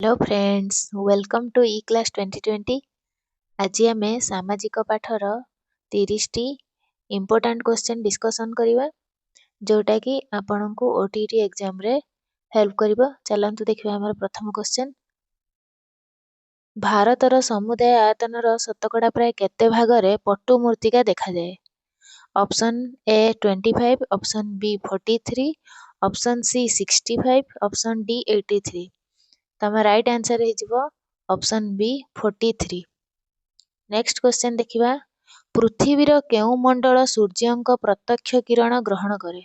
Hello friends, welcome to ई class 2020। आज आम सामाजिक पाठर 30 टी इम्पोर्टाट क्वेश्चन डिस्कसन करवा जोटा कि आपण को ओटीटी एग्जाम रे हेल्प करिवो। चलंतु देखिबा हमर प्रथम क्वेश्चन। भारतर समुदाय आयतनर शतकड़ा प्राय केते भागरे पट्टु मूर्तिका देखा जाए? Option A 25, option B 43, option C 65, option D 83। तम राइट आंसर हो ऑप्शन बी 43। नेक्स्ट क्वेश्चन देखिबा। पृथ्वीर केउ मंडल सूर्यंक प्रत्यक्ष किरण ग्रहण करे?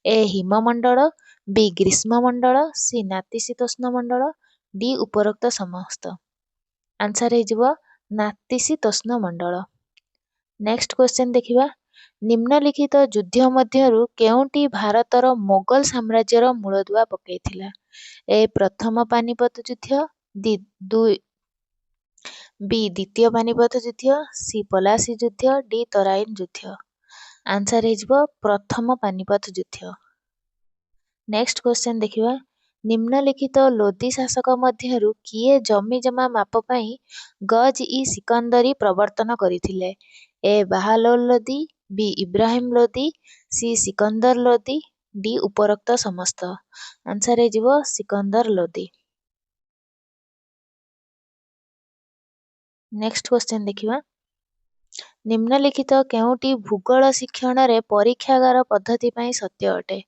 ए हिममंडल, बी ग्रीष्म मंडल, सी नातिशीतोष्ण मंडल, डी उपरोक्त समस्त। आंसर हो नातिशीतोष्ण मंडल। नेक्स्ट क्वेश्चन देखिबा। निम्नलिखित युद्ध मध्यरु केउंटी भारतर मोगल साम्राज्यर मूलदुआ पकैथिला? ए प्रथम पानीपत युद्ध, बी द्वितीय पानीपत युद्ध, सी पलासी युद्ध, डी तराइन युद्ध। आंसर हो प्रथम पानीपत युद्ध। नेक्स्ट क्वेश्चन देखिबा। निम्नलिखित लोदी शासक मध्यरु किए जमी जमा माप पई गज इ सिकंदरी प्रवर्तन करिथिले? ए बाहालोल लोदी, बी इब्राहिम लोदी, सी सिकंदर लोदी, डी उपरोक्त समस्त। आंसर हो सिकंदर लोदी। नेक्स्ट क्वेश्चन देखिबा। निम्नलिखित केउंटी भूगोल शिक्षण रे परीक्षागार पद्धति पई सत्य अटे?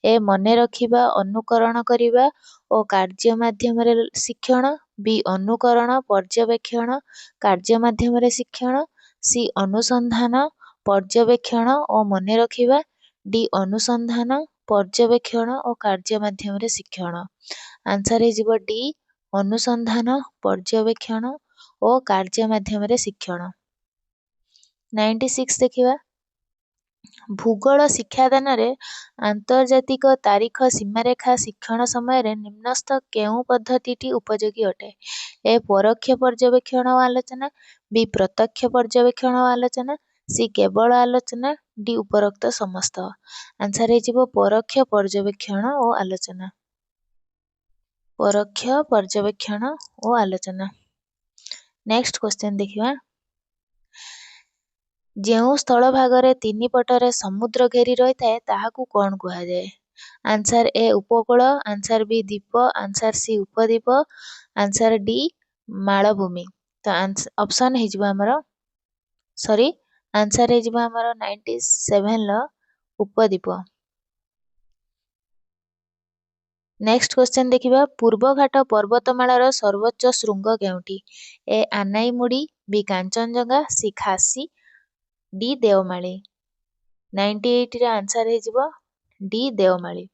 ए मने रखिबा, अनुकरण करिबा ओ कार्य माध्यम रे शिक्षण, बी अनुकरण पर्यवेक्षण कार्य माध्यम रे शिक्षण, सी अनुसंधान पर्यवेक्षण ओ मने रखिबा, डी अनुसंधान पर्यवेक्षण ओ कार्य माध्यम रे शिक्षण। आंसर हो डी अनुसंधान पर्यवेक्षण ओ कार्य माध्यम रे शिक्षण। 96 देखिबा। भूगोल शिक्षादान रे आंतर्जातिक तारीख सीमारेखा शिक्षण समय रे निम्नस्थ केउ पद्धतिटी उपयोगी अटे? ए परोक्ष पर्यवेक्षण ओ आलोचना, बी प्रत्यक्ष पर्यवेक्षण ओ आलोचना, सी केवल आलोचना, डी उपरोक्त समस्त। आंसर हो परोक्ष पर्यवेक्षण ओ आलोचना। परोक्ष पर्यवेक्षण ओ आलोचना। नेक्स्ट क्वेश्चन देखिबा। जेउ स्थल भागरे तीनी पटरे समुद्र घेरी रही थाए ताहाकू कौन कुहा जाए? आंसर ए उपकूल, आंसर बी द्वीप, आंसर सी उपद्वीप, आंसर डी मालभूमि। तो ऑप्शन हो हमर आंसर हो हमर 97 ल उपद्वीप। नेक्स्ट क्वेश्चन देखिबा। पूर्वघाट पर्वतमालार सर्वोच्च शृंग केउंटी? ए आनाईमुड़ी, बी कांचनजंगा, सी खासी, डी देवमाली। 98 रे आंसर हो डी देवमाली।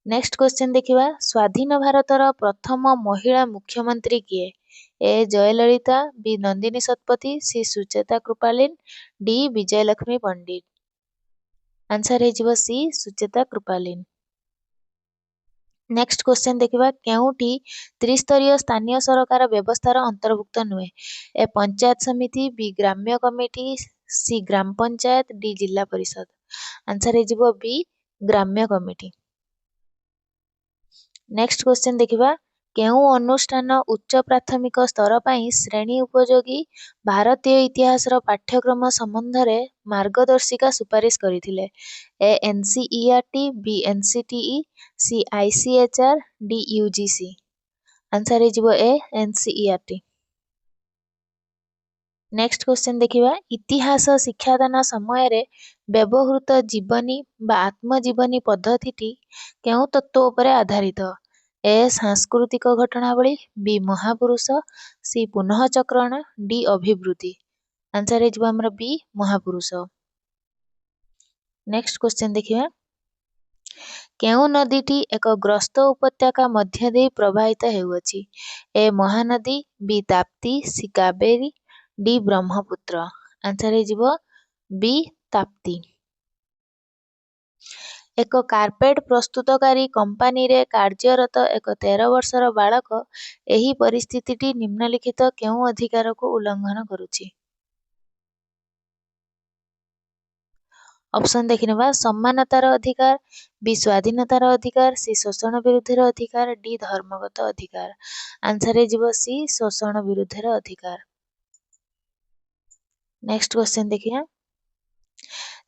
नेक्स्ट क्वेश्चन देखिबा। स्वाधीन भारतर प्रथम महिला मुख्यमंत्री किए? ए जयललिता, बी नंदिनी शतपथी, सी सुचेता कृपालिन, डी विजयलक्ष्मी पंडित। आंसर हो सी सुचेता कृपालिन। नेक्स्ट क्वेश्चन देखिबा। केउंटी त्रिस्तरीय स्थानीय सरकार व्यवस्थार अंतर्भुक्त नुहे? ए पंचायत समिति, बी ग्राम्य कमिटी, सी ग्राम पंचायत, डी जिला परिषद। आंसर हो बी ग्राम्य कमिटी। नेक्स्ट क्वेश्चन देखिबा। केउ अनुष्ठान उच्च प्राथमिक स्तर पई श्रेणी उपयोगी भारतीय इतिहासर पाठ्यक्रम संबंध रे मार्गदर्शिका सुपारिश करिथिले? ए एनसीईआरटी, बी एनसीटीई, सी आईसीएचआर, डी यूजीसी। आंसर हो ए एनसीईआरटी। नेक्स्ट क्वेश्चन देखिबा। इतिहास शिक्षादान समय रे व्यवहृत जीवनी बा आत्मजीवनी पद्धतिटी केउ तत्व उपरे आधारित? ए सांस्कृतिक घटनावली, बी महापुरुष, सी पुनःचक्रण, डी अभिवृद्धि। आंसर हो हमर बी महापुरुष। नेक्स्ट क्वेश्चन देखिबा। केउ नदीटी एक ग्रस्त उपत्यका मध्य दे प्रवाहित हेउअछि? ए महानदी, बी ताप्ती, सी कावेरी, डी ब्रह्मपुत्र। आंसर हो बी ताप्ती। एक कार्पेट प्रस्तुतकारी कंपानी रे कार्यरत एक 13 वर्षर बालक एही परिस्थितिटी निम्नलिखित केउ अधिकार को उल्लंघन करुछि? ऑप्शन देखिनेबा सम्मानतार अधिकार, बी स्वाधीनतार अधिकार, सी शोषण विरुद्धर अधिकार, डी धर्मगत अधिकार। आंसर हे सी शोषण विरुद्धर अधिकार। नेक्स्ट क्वेश्चन देखिए,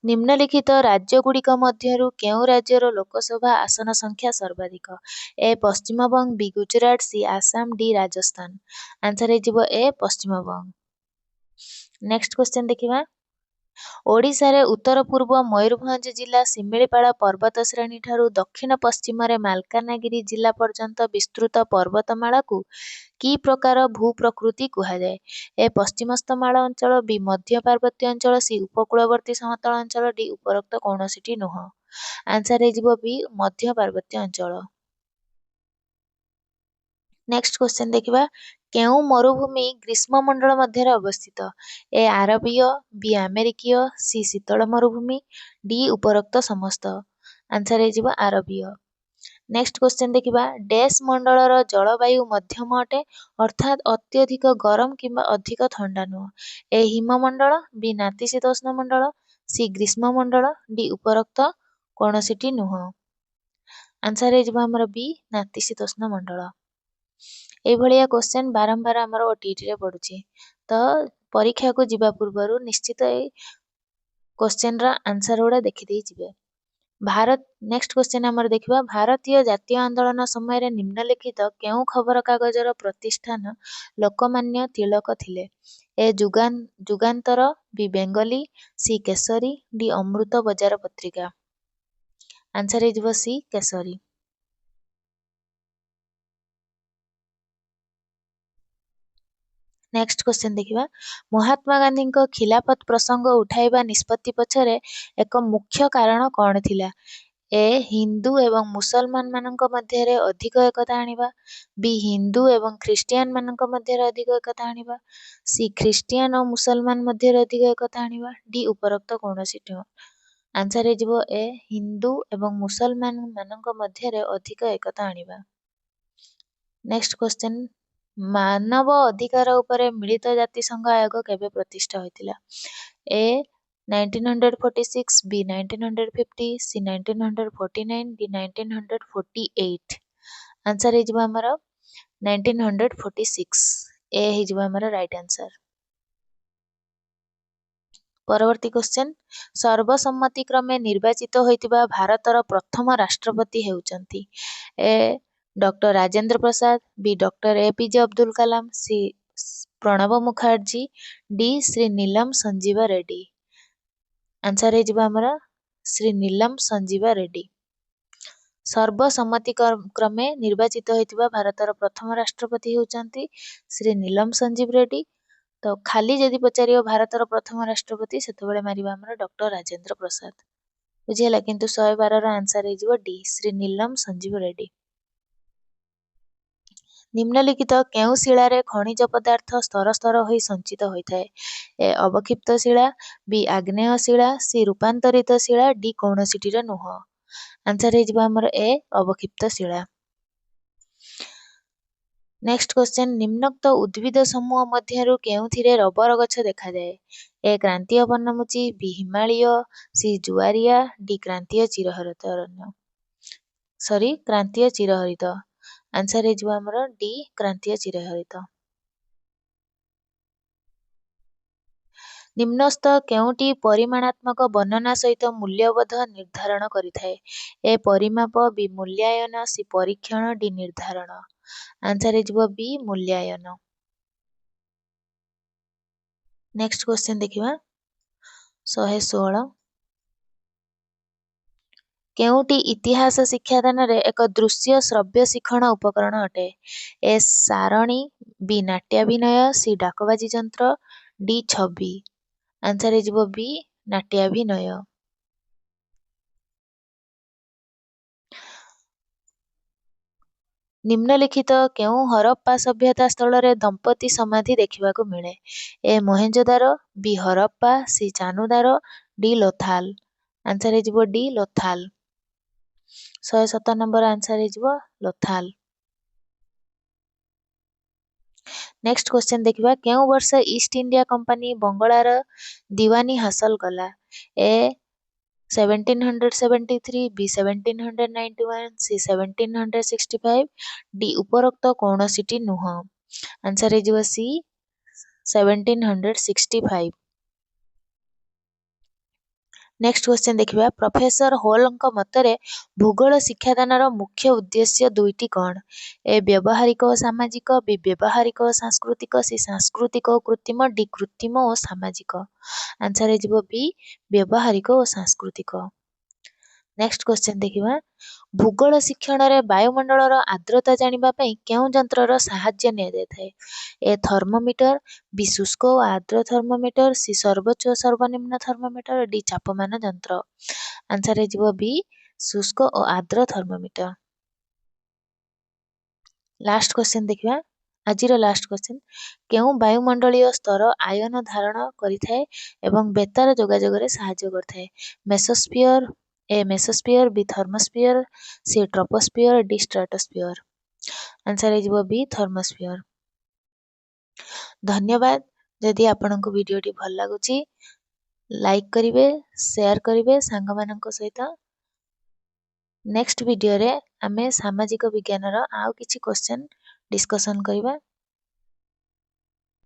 निम्नलिखित राज्यगुड़िक मध्यरु केउं राज्यर लोकसभा आसन संख्या सर्वाधिक? ए पश्चिमबंग, बी गुजरात, सी आसाम, डी राजस्थान। आंसर हे ए पश्चिमबंग। नेक्स्ट क्वेश्चन देखिबा, ओडिशारे उत्तर पूर्व मयूरभंज जिला शिमिलीपाଳ पर्वत श्रेणी ठारू दक्षिण पश्चिमरे मालकानगिरी जिला पर्यंत विस्तृत पर्वतमाଳାକୁ कि प्रकार भू प्रकृति कुहाଯାଏ? ए पश्चिमस्थमाଳ ଅଞ୍ଚଳ, बी मध्य पार्वत्य ଅଞ୍ଚଳ, सी ଉପକୂଳବର୍ତ୍ତୀ ସମତଳ ଅଞ୍ଚଳ, डी ଉପରୋକ୍ତ କୌଣସିଟି ନୁହଁ। आंसर हे बी मध्य पार्वत्य ଅଞ୍ଚଳ। नेक्स्ट क्वेश्चन देखिबा, केउं मरुभूमि ग्रीष्ममंडल मध्यरे अवस्थित? ए आरबीय, बी अमेरिकीय, सी शीतल मरुभूमि, डी उपरोक्त समस्त। आंसर हे आरबीय। नेक्स्ट क्वेश्चन देखिबा, डैश मंडलर जलवायु मध्यम अटे अर्थात अत्यधिक गरम किंबा अधिक ठंडा नुह? ए हिममंडल, बी नातिशीतोष्ण मंडल, सी ग्रीष्ममंडल, डी उपरोक्त कौनसिटी नुह। आंसर हे हमर बी नातिशीतोष्ण मंडल। एभलिया क्वेश्चन बारंबार आमर ओटीटी रे पड़ुची, तो परीक्षा को जिबा पूर्वरु निश्चित ए क्वेश्चन रा आंसर गुड़ा देखि देई जिबे। भारत नेक्स्ट क्वेश्चन आमर देखिबा, भारतीय जातीय आंदोलन समय रे निम्नलिखित केउं खबर कागजर प्रतिष्ठान लोकमान्य तिलक थिले? ए जुगांतर, बी बेंगली, सी केसरी, डी अमृत बजार पत्रिका। आंसर हे सी केसरी। नेक्स्ट क्वेश्चन देखिबा, महात्मा गांधी को खिलाफत प्रसंग उठाइबा निष्पत्ति पछरे एक मुख्य कारण कौन थिला? ए हिंदू एवं मुसलमान मानक मध्यरे अधिक एकता आनिबा, बी हिंदू एवं ख्रिस्टियन मानक मध्यरे अधिक एकता आनिबा, सी ख्रिस्टियन और मुसलमान मध्यरे अधिक एकता आनिबा, डी उपरोक्त कौनसिटी नुह। आंसर हे ए हिंदू एवं मुसलमान मानक मध्यरे अधिक एकता आनिबा। नेक्स्ट क्वेश्चन, मानव अधिकार उपरे मिलित जातिसंघ आयोग केबे प्रतिष्ठा होइतिला? ए 1946, बी 1950, सी 1949, डी 1948। आंसर हे हमर 1946। ए हे हमर राइट आंसर। परवर्ती क्वेश्चन, सर्वसम्मति क्रमे निर्वाचित होइतिबा भारतर प्रथम राष्ट्रपति हेउचंती? ए doctor Rajendra Prasad, B doctor APJ Abdul Kalam, सी प्रणब मुखर्जी, डी श्री नीलम संजीवा रेड्डी। आंसर हे हमर श्री नीलम संजीवा रेड्डी। सर्वसम्मति क्रमे निर्वाचित होइतिबा भारतर प्रथम राष्ट्रपति हेउचंती श्री नीलम संजीव रेड्डी। तो खाली जदि पचारियो भारतर प्रथम राष्ट्रपति सेतबेले मारिबा हमर डॉक्टर राजेंद्र प्रसाद। बुझियला, किंतु 112 रा आंसर हे डी श्री नीलम संजीव रेड्डी। निम्नलिखित केउं शिलारे खनिज पदार्थ स्तर स्तर होई संचित होइथाय? ए अवक्षिप्त शिला, बी आग्नेय शिला, सी रूपांतरित शिला, डी कौनसिटीर नुह। आंसर हे हमर ए अवक्षिप्त शिला। नेक्स्ट क्वेश्चन, निम्नोक्त उद्भिद समूह मध्यरु केउंथिरे रबर गछ देखा जाए? ए क्रांतीय पर्णमोची, बी हिमालय, सी जुआरिया, डी क्रांतीय चिरहरित अरण्य। सॉरी क्रांतीय चिरहरित। आंसर हे हमर डी क्रांतीय चिरहरित। निम्नस्थ केउंटी परिमाणात्मक वर्णना सहित मूल्यबोध निर्धारण करिथाय? ए परिमाप, बी मूल्यायन, सी परीक्षण, डी निर्धारण। आंसर हे बी मूल्यायन। नेक्स्ट क्वेश्चन देखिबा, 116 केउंटी इतिहास शिक्षादान रे एक दृश्य श्रव्य शिक्षण उपकरण अटे? ए सारणी, बी नाट्याभिनय, सी डाकबाजी यंत्र, डी छवि। आंसर हे बी नाट्याभिनय। निम्नलिखित केउं हरप्पा सभ्यता स्थल रे दंपति समाधि देखिबाकू मिले? ए मोहेंजोदारो, बी हरप्पा, सी चानुदारो, डी लोथाल। आंसर हे डी लोथाल। 117 नंबर आंसर हे लोथाल। नेक्स्ट क्वेश्चन देखिबा, केउं वर्ष ईस्ट इंडिया कंपनी बंगलार दीवानी हासिल कला? ए 1773, B 1791, C 1765, D ଉପରୋକ୍ତ କୌଣସିଟି ନୁହଁ। ଆନ୍ସର ହେଇଯିବ C 1765। ନେକ୍ସଟ କ୍ୱେଶ୍ଚନ ଦେଖିବା, ପ୍ରଫେସର ହୋଲଙ୍କ ମତରେ ଭୂଗୋଳ ଶିକ୍ଷାଦାନର ମୁଖ୍ୟ ଉଦ୍ଦେଶ୍ୟ ଦୁଇଟି କ'ଣ? ଏ ବ୍ୟବହାରିକ ଓ ସାମାଜିକ, ବି ବ୍ୟବହାରିକ ଓ ସାଂସ୍କୃତିକ, ସି ସାଂସ୍କୃତିକ ଓ କୃତ୍ରିମ, ଡି କୃତ୍ରିମ ଓ ସାମାଜିକ। ଆନ୍ସର ହେଇଯିବ ବି ବ୍ୟବହାରିକ ଓ ସାଂସ୍କୃତିକ। ନେକ୍ସଟ କ୍ୱେଶ୍ଚନ ଦେଖିବା, ଭୂଗୋଳ ଶିକ୍ଷଣରେ ବାୟୁମଣ୍ଡଳର ଆର୍ଦ୍ରତା ଜାଣିବା ପାଇଁ କେଉଁ ଯନ୍ତ୍ରର ସାହାଯ୍ୟ ନିଆଯାଇଥାଏ? ଏ ଥର୍ମୋମିଟର, ବି ଶୁଷ୍କ ଓ ଆର୍ଦ୍ର ଥର୍ମୋମିଟର, ସି ସର୍ବୋଚ୍ଚ ଓ ସର୍ବନିମ୍ନ ଥର୍ମୋମିଟର, ଡି ଚାପମାନ ଯନ୍ତ୍ର। ଆନ୍ସର ହେଇଯିବ ବି ଶୁଷ୍କ ଓ ଆର୍ଦ୍ର ଥର୍ମୋମିଟର। ଲାଷ୍ଟ କ୍ୱେଶ୍ଚନ ଦେଖିବା, ଆଜିର ଲାଷ୍ଟ କ୍ୱେଶ୍ଚନ, କେଉଁ ବାୟୁମଣ୍ଡଳୀୟ ସ୍ତର ଆୟନ ଧାରଣ କରିଥାଏ ଏବଂ ବେତାର ଯୋଗାଯୋଗରେ ସାହାଯ୍ୟ କରିଥାଏ? ମେସୋସ୍ଫିୟର, ଏ ମେସୋସ୍ଫିୟର, ବି ଥର୍ମୋସ୍ଫିୟର, ସି ଟ୍ରୋପୋସ୍ଫିୟର, ଡି ଷ୍ଟ୍ରାଟୋସ୍ଫିୟର। ଆନ୍ସର ହେଇଯିବ ବି ଥର୍ମୋସ୍ଫିୟର। ଧନ୍ୟବାଦ। ଯଦି ଆପଣଙ୍କୁ ଭିଡ଼ିଓଟି ଭଲ ଲାଗୁଛି ଲାଇକ୍ କରିବେ, ସେୟାର କରିବେ ସାଙ୍ଗମାନଙ୍କ ସହିତ। ନେକ୍ସଟ ଭିଡ଼ିଓରେ ଆମେ ସାମାଜିକ ବିଜ୍ଞାନର ଆଉ କିଛି କ୍ୱେଶ୍ଚନ ଡିସ୍କସନ୍ କରିବା।